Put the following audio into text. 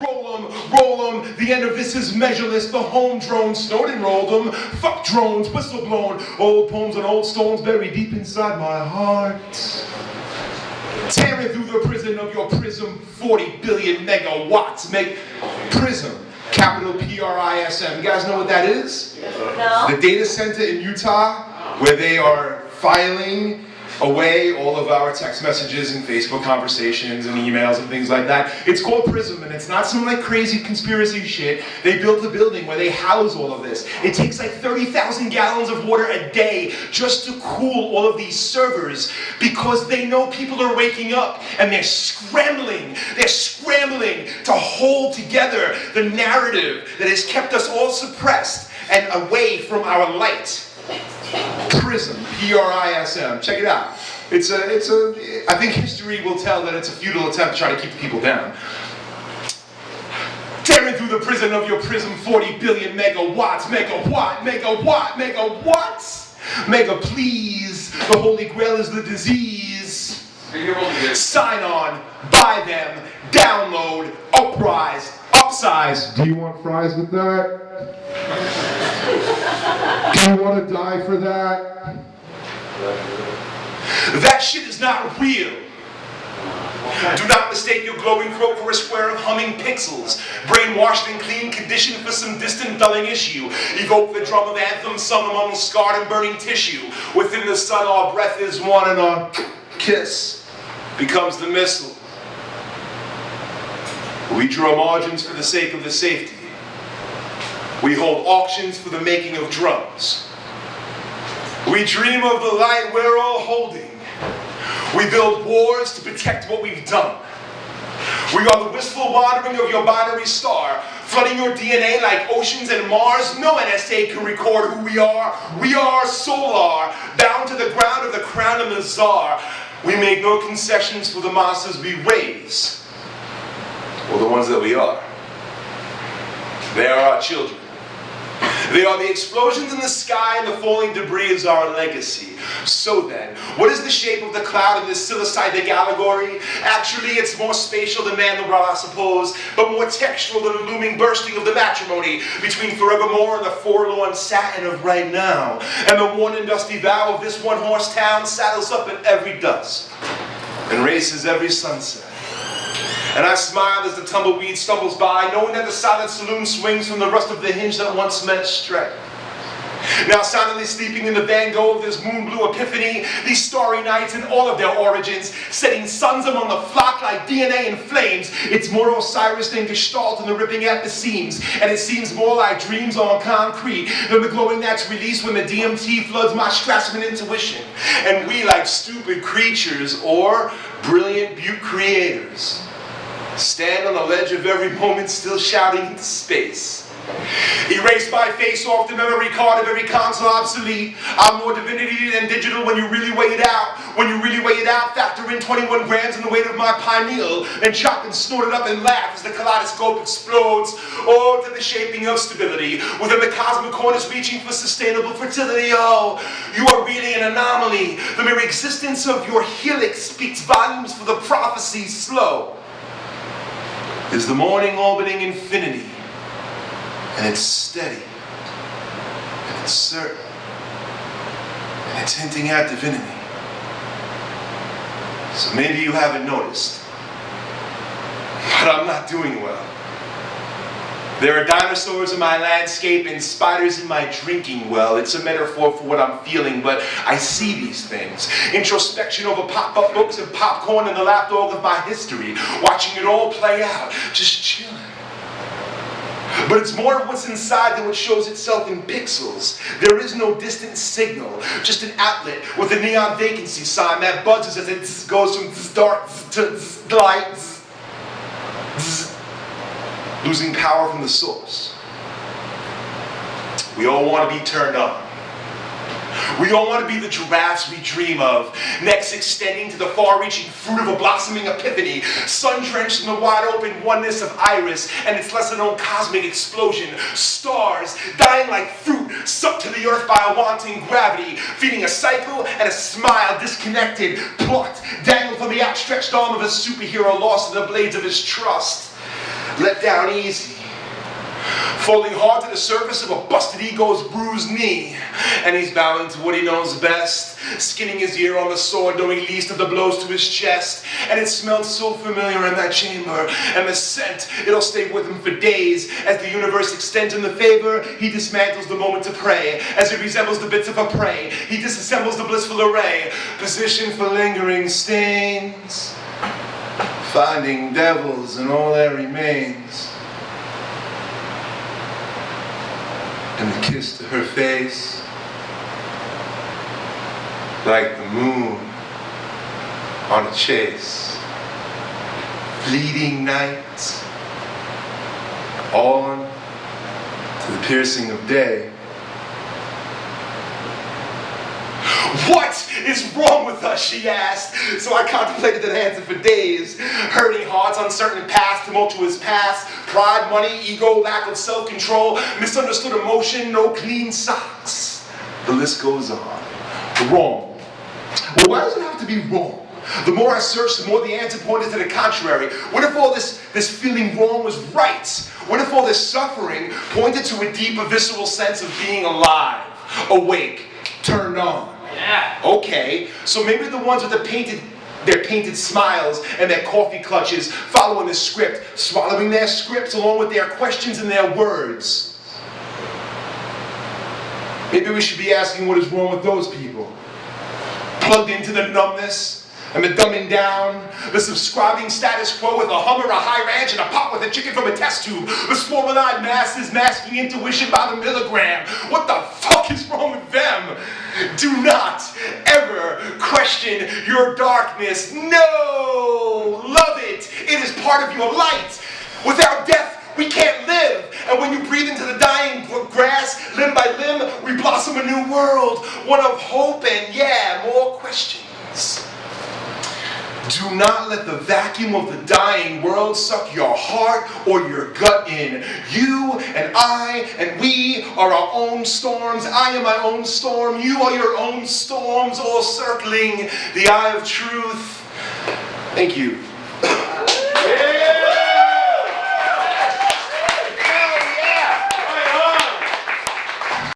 Roll 'em, the end of this is measureless, the home drone, Snowden rolled 'em, fuck drones, whistle blown, old poems and old stones buried deep inside my heart. Tearing through the prison of your prism, 40 billion megawatts, make prism, capital PRISM. You guys know what that is? No. The data center in Utah, where they are filing away all of our text messages and Facebook conversations and emails and things like that. It's called Prism, and it's not some like crazy conspiracy shit. They built a building where they house all of this. It takes like 30,000 gallons of water a day just to cool all of these servers because they know people are waking up and they're scrambling to hold together the narrative that has kept us all suppressed and away from our light. Prism, PRISM. Check it out. I think history will tell that it's a futile attempt to try to keep the people down. Tearing through the prison of your prism, 40 billion megawatts, megawatt, mega please, the holy grail is the disease. Sign on, buy them, download, uprise, upsize. Do you want fries with that? Do you want to die for that? That shit is not real. Do not mistake your glowing throat for a square of humming pixels. Brainwashed and clean, conditioned for some distant dulling issue. Evoke the drum of anthems sung among scarred and burning tissue. Within the sun our breath is one and our kiss becomes the missile. We draw margins for the sake of the safety. We hold auctions for the making of drums. We dream of the light we're all holding. We build wars to protect what we've done. We are the wistful wandering of your binary star, flooding your DNA like oceans and Mars. No NSA can record who we are. We are solar, bound to the ground of the crown of the czar. We make no concessions for the monsters we raise, or the ones that we are. They are our children. They are the explosions in the sky and the falling debris is our legacy. So then, what is the shape of the cloud in this psilocybin allegory? Actually, it's more spatial than Mandel, I suppose, but more textual than the looming bursting of the matrimony between forevermore and the forlorn satin of right now. And the worn and dusty vow of this one-horse town saddles up at every dusk and races every sunset. And I smile as the tumbleweed stumbles by, knowing that the silent saloon swings from the rust of the hinge that once meant strength. Now silently sleeping in the Van Gogh of this moon blue epiphany, these starry nights and all of their origins, setting suns among the flock like DNA in flames. It's more Osiris than Gestalt in the ripping at the seams, and it seems more like dreams on concrete than the glowing that's released when the DMT floods my Strassman intuition. And we, like stupid creatures or brilliant butte creators, stand on the ledge of every moment still shouting into space. Erase my face off the memory card of every console obsolete. I'm more divinity than digital when you really weigh it out. When you really weigh it out, factor in 21 grams in the weight of my pineal, and chop and snort it up and laugh as the kaleidoscope explodes. Oh, to the shaping of stability, within the cosmic corners reaching for sustainable fertility. Oh, you are really an anomaly. The mere existence of your helix speaks volumes for the prophecy slow. Is the morning orbiting infinity, and it's steady, and it's certain, and it's hinting at divinity. So maybe you haven't noticed, but I'm not doing well. There are dinosaurs in my landscape and spiders in my drinking well. It's a metaphor for what I'm feeling, but I see these things. Introspection over pop-up books and popcorn in the lapdog of my history. Watching it all play out, just chilling. But it's more of what's inside than what shows itself in pixels. There is no distant signal, just an outlet with a neon vacancy sign that buzzes as it goes from dark to light, losing power from the source. We all want to be turned on. We all want to be the giraffes we dream of, necks extending to the far-reaching fruit of a blossoming epiphany, sun-drenched in the wide-open oneness of iris and its lesser-known cosmic explosion, stars dying like fruit sucked to the earth by a wanting gravity, feeding a cycle and a smile disconnected, plucked, dangled from the outstretched arm of a superhero lost in the blades of his trust. let down easy, falling hard to the surface of a busted ego's bruised knee, and he's bowing to what he knows best, skinning his ear on the sword, knowing least of the blows to his chest. And it smelled so familiar in that chamber, and the scent, it'll stay with him for days. As the universe extends him the favor, he dismantles the moment to pray. As it resembles the bits of a prey, he disassembles the blissful array, positioned for lingering stains, finding devils in all that remains. And the kiss to her face, like the moon on a chase. Fleeting night, on to the piercing of day. What is wrong with us, she asked. So I contemplated that answer for days. Hurting hearts, uncertain paths, tumultuous past, pride, money, ego, lack of self-control, misunderstood emotion, no clean socks. The list goes on. Wrong. Well, why does it have to be wrong? The more I searched, the more the answer pointed to the contrary. What if all this feeling wrong was right? What if all this suffering pointed to a deeper, visceral sense of being alive, awake, turned on? Yeah. Okay, so maybe the ones with their painted smiles and their coffee clutches, following the script, swallowing their scripts along with their questions and their words. Maybe we should be asking what is wrong with those people. Plugged into the numbness and the dumbing down, the subscribing status quo with a Hummer, a high ranch, and a pot with a chicken from a test tube, the swollen-eyed masses masking intuition by the milligram. What the fuck is wrong with them? Do not ever question your darkness. No! Love it! It is part of your light. Without death, we can't live. And when you breathe into the dying grass, limb by limb, we blossom a new world. One of hope and, yeah, more questions. Do not let the vacuum of the dying world suck your heart or your gut in. You and I and we are our own storms. I am my own storm. You are your own storms, all circling the eye of truth. Thank you.